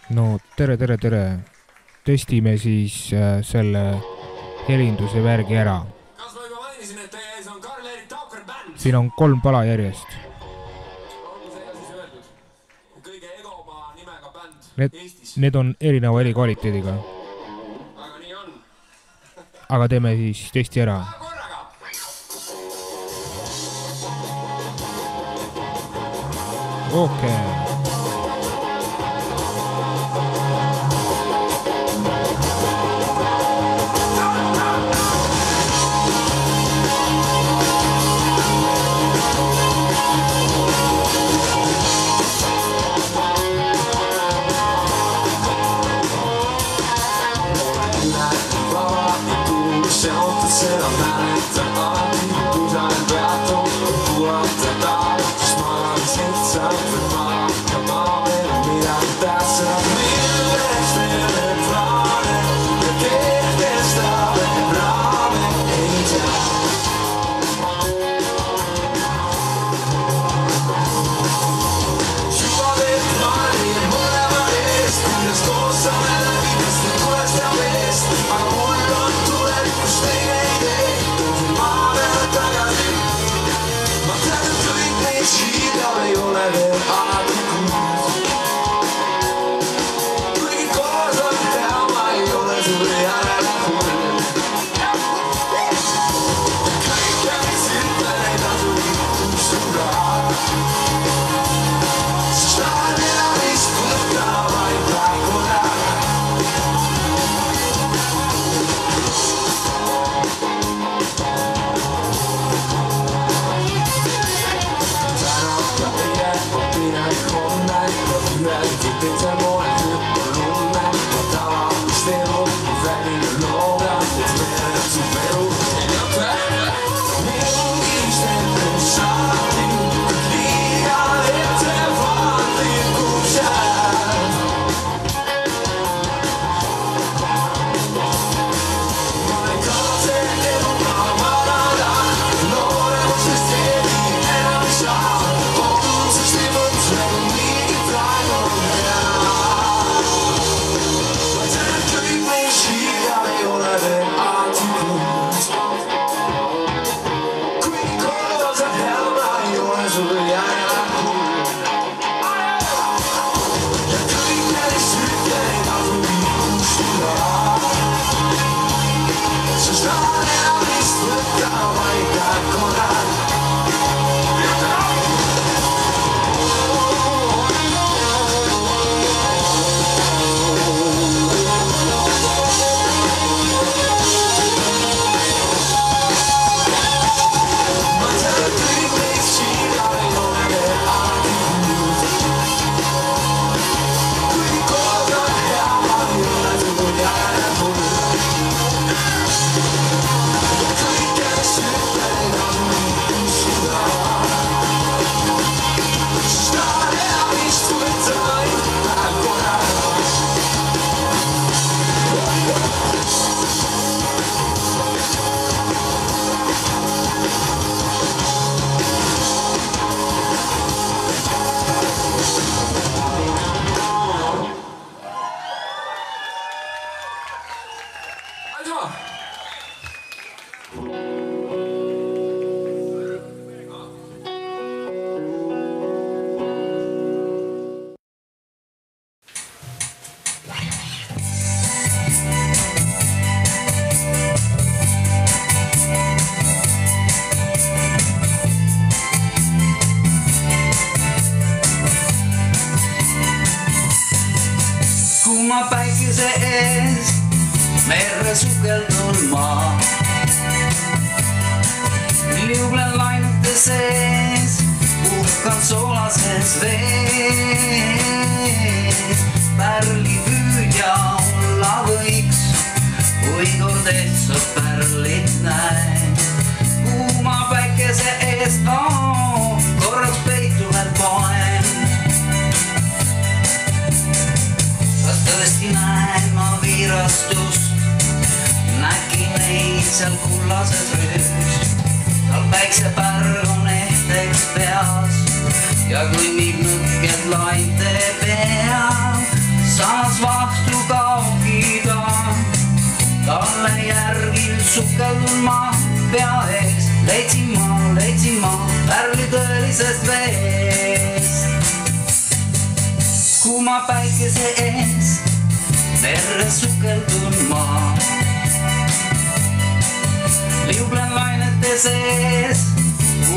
No tere, tere, tere. Testime siis selle helinduse värgi ära. Kas ma juba mainisin, et teie ees on Karl-Erik Taukar bänd? Siin on 3 pala järjest. Olgu see siis öeldud. Kõige egoma nimega bänd Eestis. Need on erineva helikvaliteediga. Aga nii on. Aga teeme siis testi ära. Korraga! Okei. Se ottasena näitä aati, kusain peaton, puoltetaan, siis mä olen senza fermaa, ja mä olen minä tässä. Milles teletrane, ja kehtestä brave, ei jää. Syvavet mani, molema eest, kunnes koossa meillä viimestä tulesta ja veest, aga mul on tulevikus teine idee, tõusin maa peale tagasi. Ma tean, et kõik neid šiidal ei ole veel alati kuud. Kuigi koos on teha, ma ei ole sulle järele hull. Kõik mis ütlen ei tasu liikus su raha. Sest tahan elamist võtta vaid praegune. Teisel moel tüüp on lunne, ma tavalist elu, mu välinu looda, et meeled su peru ei lõpe. Mingis templis saati, kõik liiga ettevaatlikus jääb. Ma ei kaotse eluga vanada, nooremusest teedi enam ei saa. Kohtusest ei mõtlegu mingi praegu. Kuuma päikese ees merre sukeldun maa. Liuglen lainute sees, uhkan soolases vees. Pärlipüüdja olla võiks, kui kord ehtsad pärlid näen. Kuuma päikese ees korraks peitu veel poen. Kas tõesti näen ma viirastust, nägin neid seal kullases rüüst. Tal päiksepärl on ehteks peas ja kõnnib nõkked lainte peal. sukeldun ma pea ees, leidsin ma pärli tõelisest veest. Kuuma päikese ees, merre sukeldun ma. Liuglen lainete sees,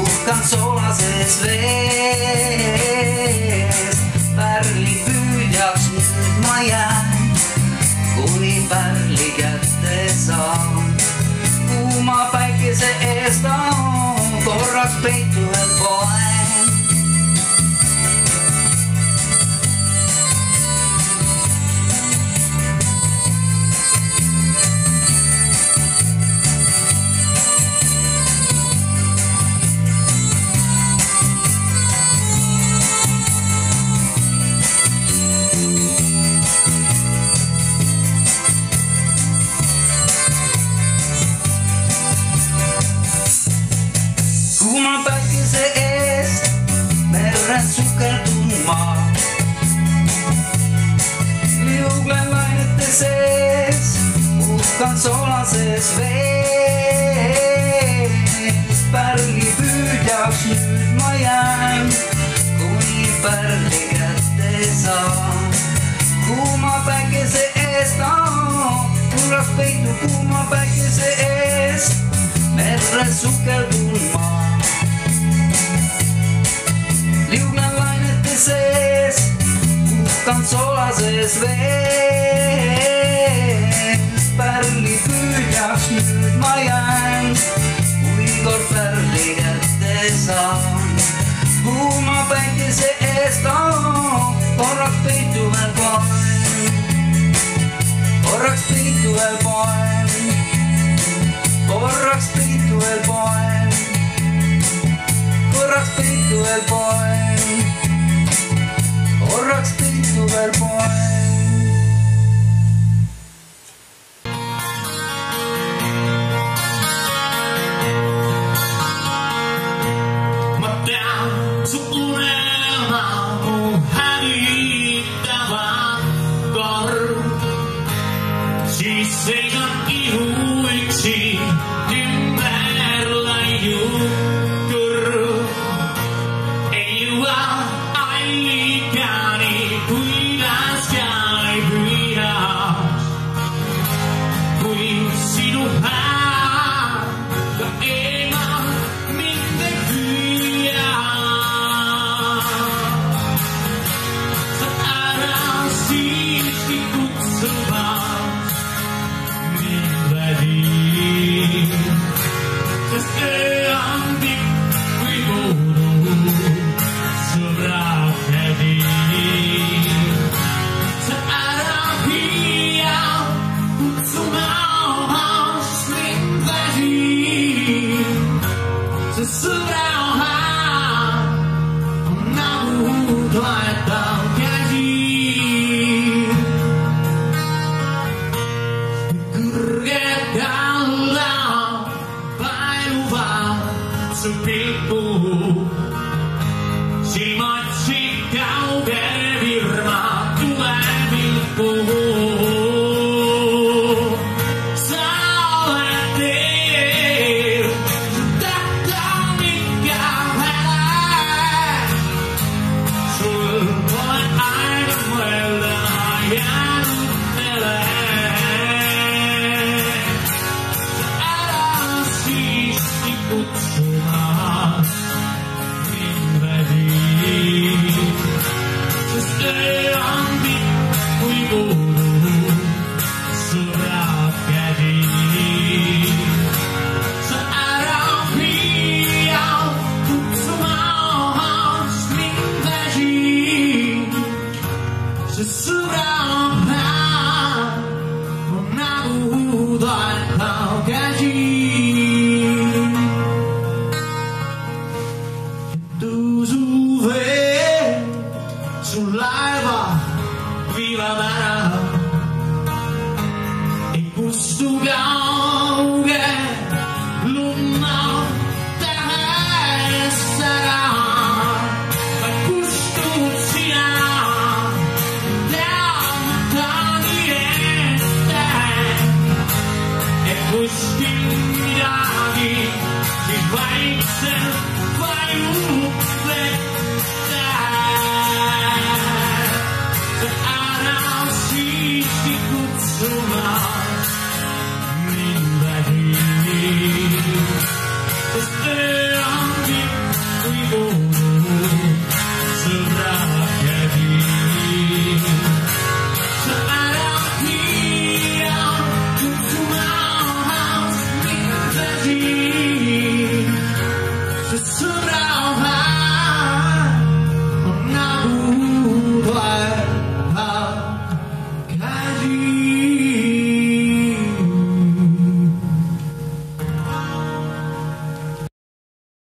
uhkan soolases vees. Pärli püüdjaks nüüd ma jään, kuni pärli kätte saan. Kuuma päikese ees taon, korraks peitu veel poen. Kuuma päikese eest, merre sukeldun ma. Liuglen lainete sees, uhkan soolases vees. Pärli püüdjaks nüüd ma jään, kuni pärli kätte saan. Kuuma päikese eest, korraks peitu kuuma päikese eest, merre sukeldun ma. Liuglen lainete sees, uhkan soolases vees. Pärli püüdjaks nüüd ma jään, kui kord pärli kätte saan. Kuuma päikese eest, korraks peitu veel poen. Korraks peitu veel poen. Korraks peitu veel poen. Korraks peitu veel poen. Korraks peitu veel poen. Ma tean, su unelma mu hävitavad kord. Siis seisan ihuiksi ümber läinud kõrv. Ei jõua allikani, kuidas käi püüas. Kui sinu hääl ka eemal mind ei püüa. Sa ära siiski kutsuvad mind läbi. Sest öö on pikk kui puudu sõbrad kädi. Sa ära püüa kutsuma omast mind läbi. Sest sõbra hääl on nagu toetav käsi. Kõrged kallad paeluvad su pilku. Silmatsid kaugele virma tulevilku. Sa oled teel, su täht on ikka hääl. Sul pole aega mõelda jäänutele. Ära siiski kutsuma mind läbi. Sest öö on pikk kui puudu sõbrad kädi. Sa ära püüa kutsuma omast mind läbi. Sest sõbra hääl on nagu toetav käsi. vajub vettä. Se älä on siisti kutsumaan minäkin. Sest